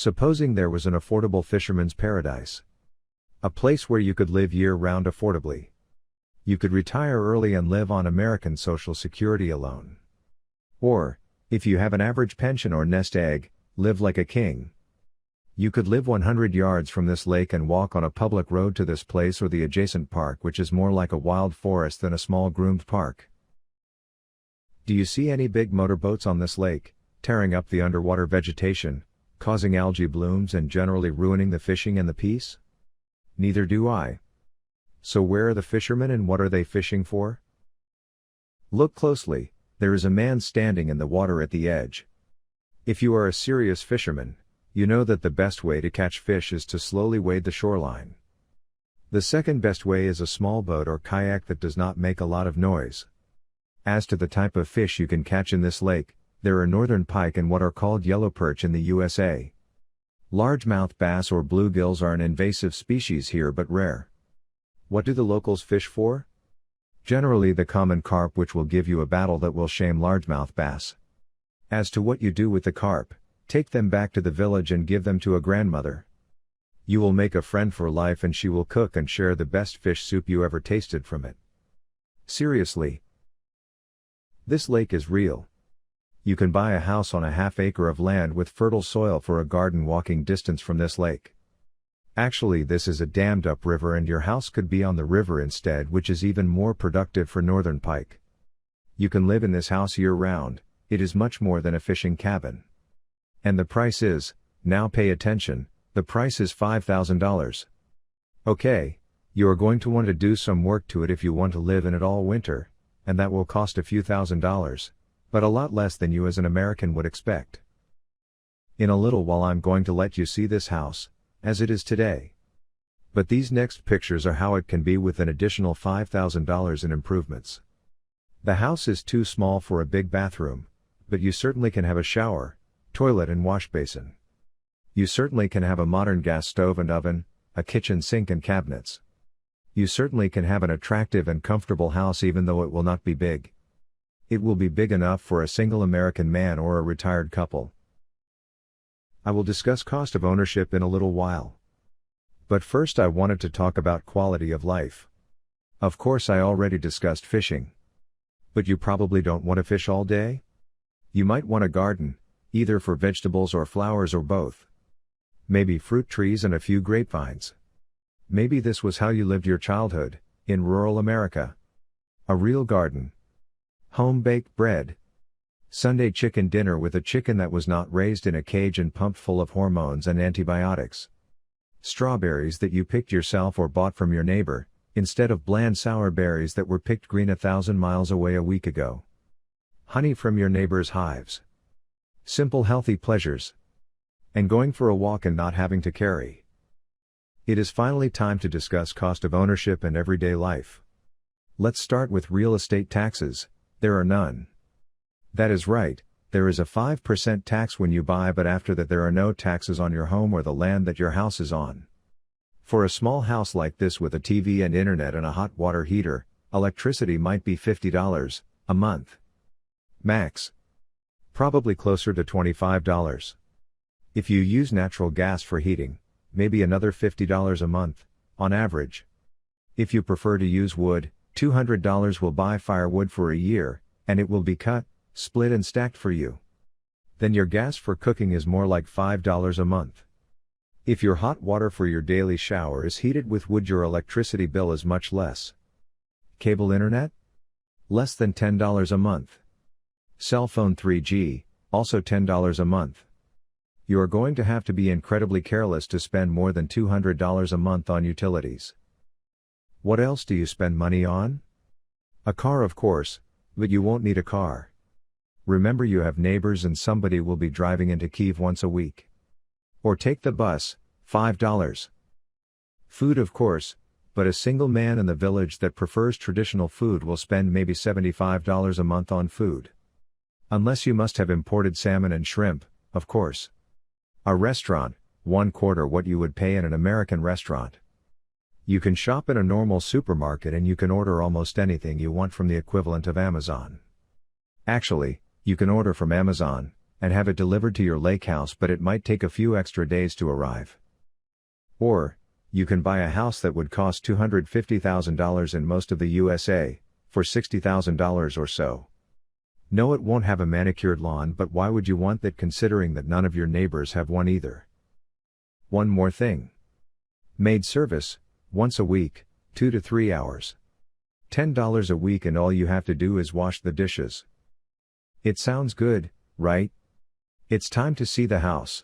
Supposing there was an affordable fisherman's paradise. A place where you could live year-round affordably. You could retire early and live on American Social Security alone. Or, if you have an average pension or nest egg, live like a king. You could live 100 yards from this lake and walk on a public road to this place or the adjacent park, which is more like a wild forest than a small groomed park. Do you see any big motorboats on this lake, tearing up the underwater vegetation, causing algae blooms and generally ruining the fishing and the peace? Neither do I. So where are the fishermen and what are they fishing for? Look closely, there is a man standing in the water at the edge. If you are a serious fisherman, you know that the best way to catch fish is to slowly wade the shoreline. The second best way is a small boat or kayak that does not make a lot of noise. As to the type of fish you can catch in this lake, there are northern pike and what are called yellow perch in the USA. Largemouth bass or bluegills are an invasive species here but rare. What do the locals fish for? Generally the common carp, which will give you a battle that will shame largemouth bass. As to what you do with the carp, take them back to the village and give them to a grandmother. You will make a friend for life and she will cook and share the best fish soup you ever tasted from it. Seriously. This lake is real. You can buy a house on a half-acre of land with fertile soil for a garden walking distance from this lake. Actually, this is a dammed-up river and your house could be on the river instead, which is even more productive for northern pike. You can live in this house year-round. It is much more than a fishing cabin. And the price is, now pay attention, the price is $5,000. Okay, you are going to want to do some work to it if you want to live in it all winter, and that will cost a few $1,000s. But a lot less than you as an American would expect. In a little while I'm going to let you see this house, as it is today. But these next pictures are how it can be with an additional $5,000 in improvements. The house is too small for a big bathroom, but you certainly can have a shower, toilet and wash basin. You certainly can have a modern gas stove and oven, a kitchen sink and cabinets. You certainly can have an attractive and comfortable house even though it will not be big. It will be big enough for a single American man or a retired couple. I will discuss cost of ownership in a little while. But first I wanted to talk about quality of life. Of course I already discussed fishing. But you probably don't want to fish all day? You might want a garden, either for vegetables or flowers or both. Maybe fruit trees and a few grapevines. Maybe this was how you lived your childhood, in rural America. A real garden. Home-baked bread. Sunday chicken dinner with a chicken that was not raised in a cage and pumped full of hormones and antibiotics. Strawberries that you picked yourself or bought from your neighbor, instead of bland sour berries that were picked green 1,000 miles away a week ago. Honey from your neighbor's hives. Simple healthy pleasures. And going for a walk and not having to carry. It is finally time to discuss cost of ownership and everyday life. Let's start with real estate taxes. There are none. That is right, there is a 5% tax when you buy, but after that there are no taxes on your home or the land that your house is on. For a small house like this with a TV and internet and a hot water heater, electricity might be $50 a month. Max. Probably closer to $25. If you use natural gas for heating, maybe another $50 a month, on average. If you prefer to use wood, $200 will buy firewood for a year, and it will be cut, split and stacked for you. Then your gas for cooking is more like $5 a month. If your hot water for your daily shower is heated with wood, your electricity bill is much less. Cable internet? Less than $10 a month. Cell phone 3G, also $10 a month. You are going to have to be incredibly careless to spend more than $200 a month on utilities. What else do you spend money on? A car, of course, but you won't need a car. Remember, you have neighbors and somebody will be driving into Kyiv once a week. Or take the bus, $5. Food, of course, but a single man in the village that prefers traditional food will spend maybe $75 a month on food. Unless you must have imported salmon and shrimp, of course. A restaurant, 1/4 what you would pay in an American restaurant. You can shop in a normal supermarket and you can order almost anything you want from the equivalent of Amazon. Actually, you can order from Amazon, and have it delivered to your lake house, but it might take a few extra days to arrive. Or, you can buy a house that would cost $250,000 in most of the USA, for $60,000 or so. No, it won't have a manicured lawn, but why would you want that considering that none of your neighbors have one either? One more thing. Maid service, once a week, 2 to 3 hours. $10 a week, and all you have to do is wash the dishes. It sounds good, right? It's time to see the house.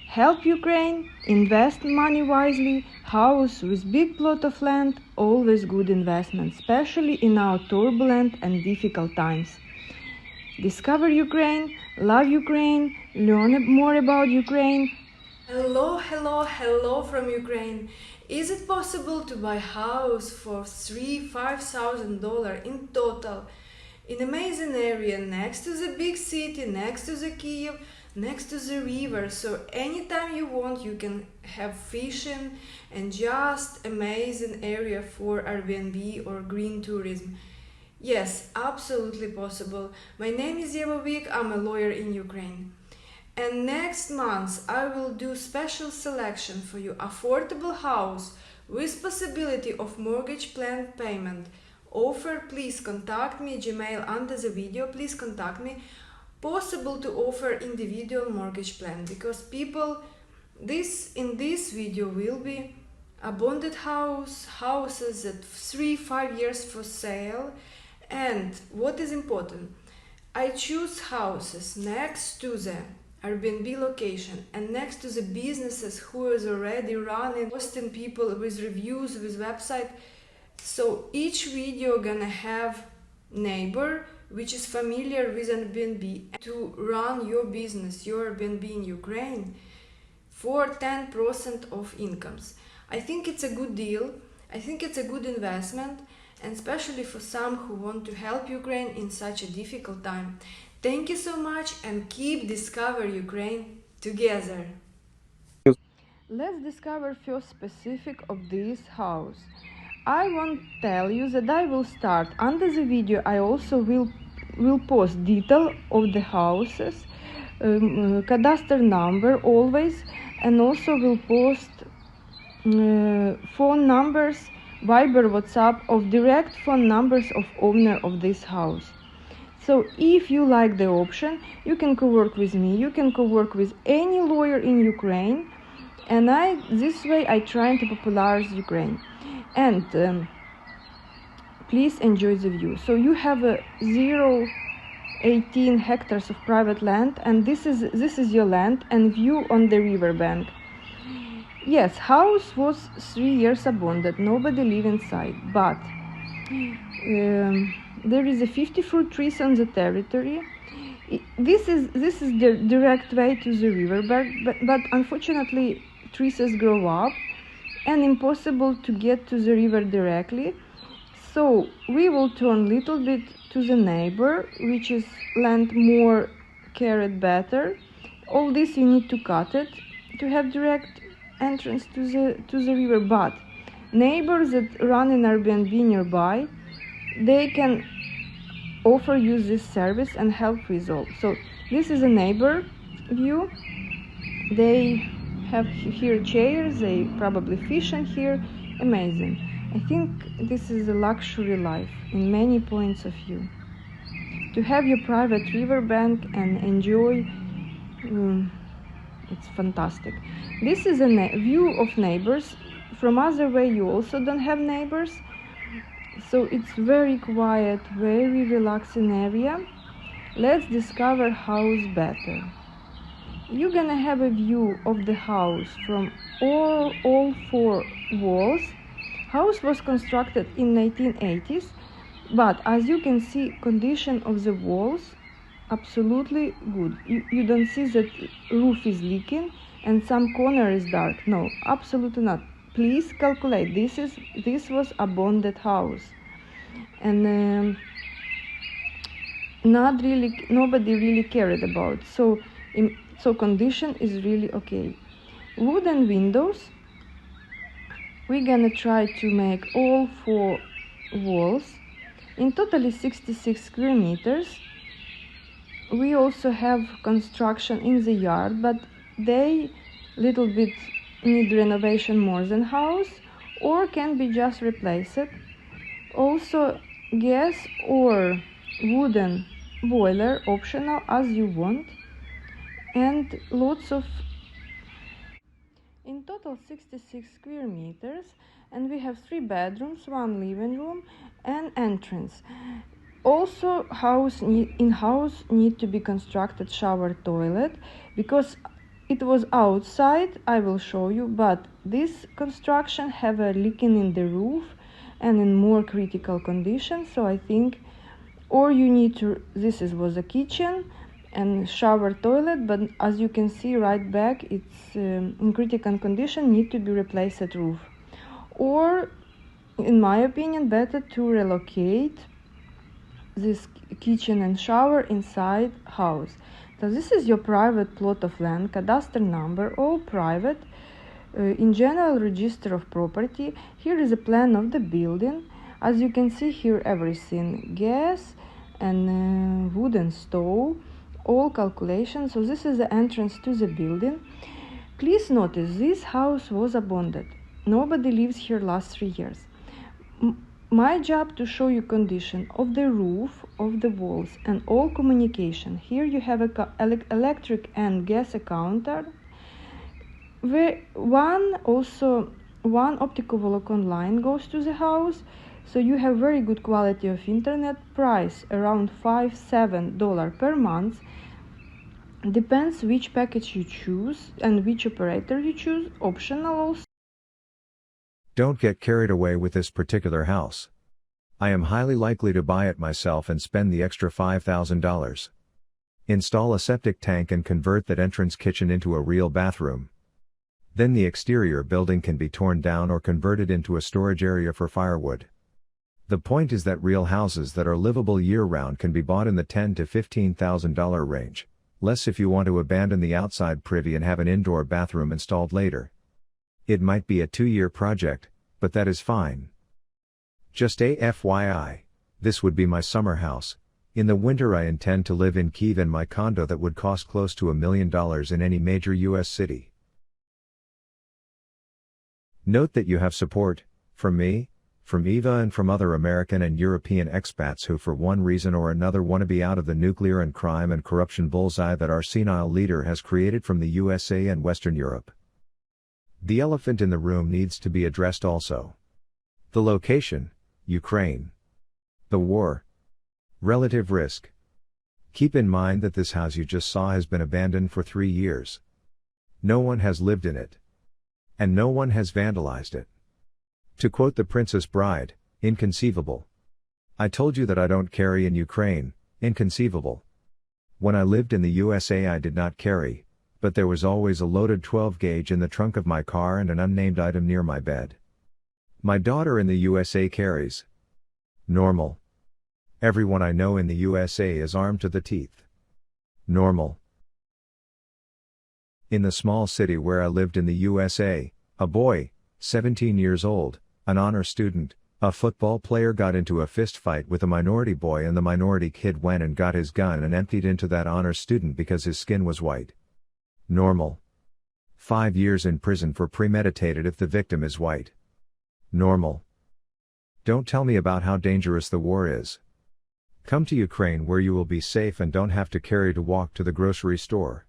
Help Ukraine, invest money wisely, house with big plot of land, always good investment, especially in our turbulent and difficult times. Discover Ukraine, love Ukraine, learn more about Ukraine. Hello from Ukraine. Is it possible to buy a house for $5,000 in total in amazing area next to the big city, next to the Kiev, next to the river, so anytime you want you can have fishing and just amazing area for Airbnb or green tourism? Yes, absolutely possible. My name is Eva Vik, I'm a lawyer in Ukraine. And next month I will do special selection for you, affordable house with possibility of mortgage plan payment. Offer, please contact me, Gmail under the video, please contact me. Possible to offer individual mortgage plan, because people, in this video will be abandoned houses that 3-5 years for sale. And what is important, I choose houses next to the Airbnb location and next to the businesses who is already running, posting people with reviews, with website. So each video gonna have neighbor which is familiar with Airbnb to run your business, your Airbnb in Ukraine, for 10% of incomes. I think it's a good deal. I think it's a good investment, and especially for some who want to help Ukraine in such a difficult time. Thank you so much, and keep discover Ukraine together. Let's discover first specific of this house. I want to tell you that I will start under the video. I also will post detail of the houses, cadastre number always, and also will post phone numbers, Viber, WhatsApp of direct phone numbers of owner of this house. So if you like the option, you can co-work with me, you can co-work with any lawyer in Ukraine, and this way I try to popularize Ukraine. And please enjoy the view. So you have a 0.18 hectares of private land, and this is your land and view on the river bank. Yes, house was 3 years abandoned, nobody live inside, but there is a 50 fruit trees on the territory. This is the direct way to the river, but unfortunately trees grow up and impossible to get to the river directly. So we will turn little bit to the neighbor, which is land more carried better. All this you need to cut it to have direct entrance to the river, but neighbors that run an Airbnb nearby, they can offer you this service and help with all. So this is a neighbor view. They have here chairs, they probably fish in here. Amazing. I think this is a luxury life in many points of view. To have your private river bank and enjoy, it's fantastic. This is a view of neighbors. From other way you also don't have neighbors, so it's very quiet, very relaxing area. Let's discover house better. You're gonna have a view of the house from all 4 walls. House was constructed in 1980s, but as you can see, condition of the walls absolutely good. You don't see that roof is leaking and some corner is dark. No, absolutely not. Please calculate. This was abandoned house, and nobody really cared about. So condition is really okay. Wooden windows. We're gonna try to make all 4 walls. In totally 66 square meters. we also have construction in the yard, but they little bit need renovation more than house, or can be just replaced. Also gas or wooden boiler optional as you want, and lots of, in total 66 square meters, and we have 3 bedrooms, 1 living room and entrance. Also in-house need to be constructed shower toilet, because it was outside, I will show you, but this construction have a leaking in the roof and in more critical condition. So I think, or you need to, was a kitchen and shower toilet, but as you can see right back, it's in critical condition, need to be replaced at roof. Or in my opinion, better to relocate this kitchen and shower inside house. So this is your private plot of land, cadastre number, all private, in general register of property. Here is a plan of the building. As you can see here, everything, gas and wooden stove, all calculations. So this is the entrance to the building. Please notice this house was abandoned. Nobody lives here last 3 years. My job to show you condition of the roof, of the walls and all communication. Here you have a electric and gas counter. One optical Volocon line goes to the house, so you have very good quality of internet. Price around $5-7 per month. Depends which package you choose and which operator you choose. Optional also. Don't get carried away with this particular house. I am highly likely to buy it myself and spend the extra $5,000. Install a septic tank and convert that entrance kitchen into a real bathroom. Then the exterior building can be torn down or converted into a storage area for firewood. The point is that real houses that are livable year-round can be bought in the $10,000 to $15,000 range, less if you want to abandon the outside privy and have an indoor bathroom installed later. It might be a 2-year project, but that is fine. Just a FYI, this would be my summer house. In the winter I intend to live in Kyiv in my condo that would cost close to $1 million in any major US city. Note that you have support, from me, from Eva and from other American and European expats who for one reason or another want to be out of the nuclear and crime and corruption bullseye that our senile leader has created from the USA and Western Europe. The elephant in the room needs to be addressed also. The location, Ukraine. The war. Relative risk. Keep in mind that this house you just saw has been abandoned for 3 years. No one has lived in it. And no one has vandalized it. To quote The Princess Bride, inconceivable. I told you that I don't carry in Ukraine, inconceivable. When I lived in the USA I did not carry, but there was always a loaded 12 gauge in the trunk of my car and an unnamed item near my bed. My daughter in the USA carries. Normal. Everyone I know in the USA is armed to the teeth. Normal. In the small city where I lived in the USA, a boy, 17 years old, an honor student, a football player got into a fist fight with a minority boy and the minority kid went and got his gun and emptied into that honor student because his skin was white. Normal. 5 years in prison for premeditated if the victim is white. Normal. Don't tell me about how dangerous the war is. Come to Ukraine where you will be safe and don't have to carry to walk to the grocery store.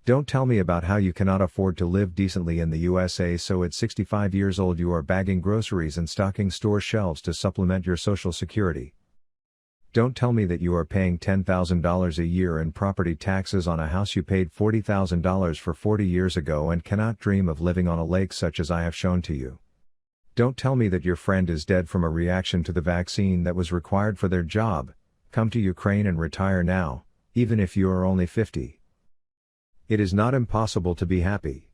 Don't tell me about how you cannot afford to live decently in the USA, so at 65 years old you are bagging groceries and stocking store shelves to supplement your Social Security. Don't tell me that you are paying $10,000 a year in property taxes on a house you paid $40,000 for 40 years ago and cannot dream of living on a lake such as I have shown to you. Don't tell me that your friend is dead from a reaction to the vaccine that was required for their job. Come to Ukraine and retire now, even if you are only 50. It is not impossible to be happy.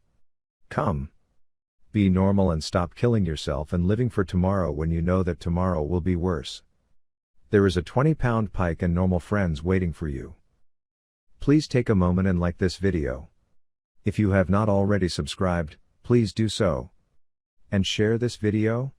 Come. Be normal and stop killing yourself and living for tomorrow when you know that tomorrow will be worse. There is a 20-pound pike and normal friends waiting for you. Please take a moment and like this video. If you have not already subscribed, please do so. And share this video.